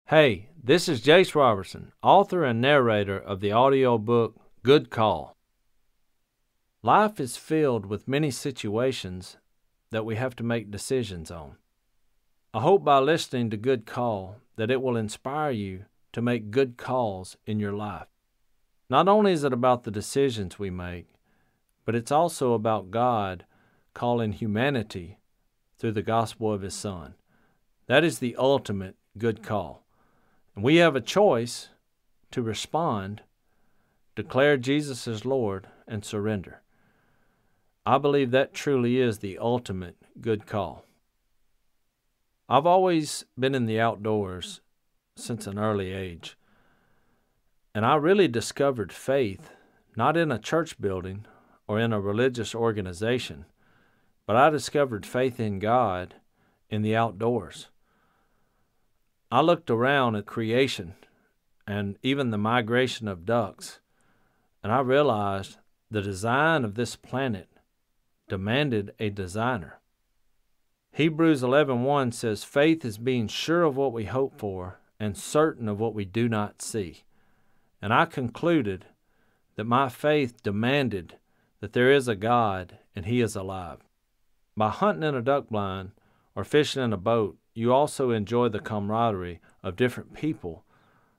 Hey, this is Jase Robertson, author and narrator of the audiobook Good Call. Life is filled with many situations that we have to make decisions on. I hope by listening to Good Call that it will inspire you to make good calls in your life. Not only is it about the decisions we make, but it's also about God calling humanity through the gospel of His Son. That is the ultimate good call. And we have a choice to respond, declare Jesus as Lord, and surrender. I believe that truly is the ultimate good call. I've always been in the outdoors since an early age, and I really discovered faith not in a church building or in a religious organization, but I discovered faith in God in the outdoors. I looked around at creation and even the migration of ducks, and I realized the design of this planet demanded a designer. Hebrews 11:1 says, "Faith is being sure of what we hope for and certain of what we do not see." And I concluded that my faith demanded that there is a God and He is alive. By hunting in a duck blind or fishing in a boat, you also enjoy the camaraderie of different people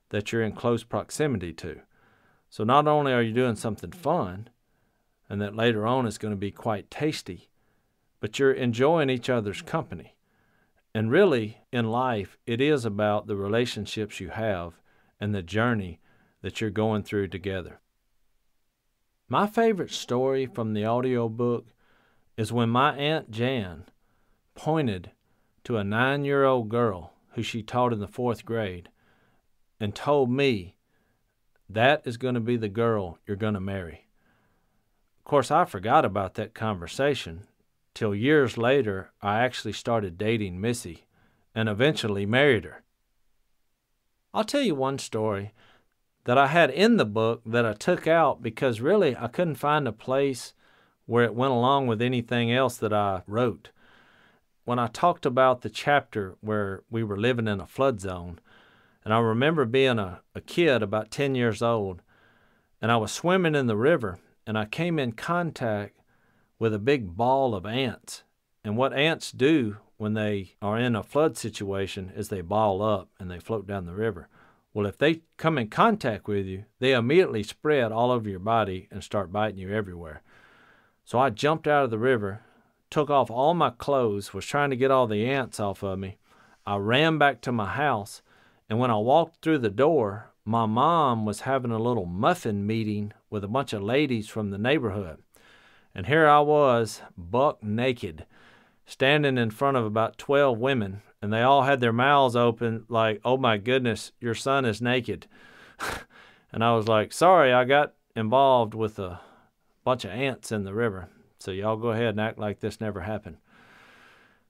that you're in close proximity to. So not only are you doing something fun, and that later on is going to be quite tasty, but you're enjoying each other's company. And really, in life, it is about the relationships you have and the journey that you're going through together. My favorite story from the audiobook is when my Aunt Jan pointed to a 9-year-old girl who she taught in the 4th grade and told me, "That is going to be the girl you're going to marry." Of course, I forgot about that conversation till years later I actually started dating Missy and eventually married her. I'll tell you one story that I had in the book that I took out because really I couldn't find a place where it went along with anything else that I wrote. When I talked about the chapter where we were living in a flood zone, and I remember being a kid about 10 years old, and I was swimming in the river, and I came in contact with a big ball of ants. And what ants do when they are in a flood situation is they ball up and they float down the river. Well, if they come in contact with you, they immediately spread all over your body and start biting you everywhere. So I jumped out of the river, took off all my clothes, was trying to get all the ants off of me. I ran back to my house, and when I walked through the door, my mom was having a little muffin meeting with a bunch of ladies from the neighborhood. And here I was, buck naked, standing in front of about 12 women, and they all had their mouths open like, "Oh my goodness, your son is naked." And I was like, "Sorry, I got involved with a bunch of ants in the river. So y'all go ahead and act like this never happened."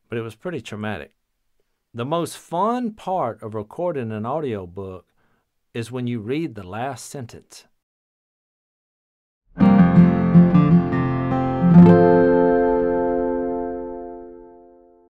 But it was pretty traumatic. The most fun part of recording an audiobook is when you read the last sentence.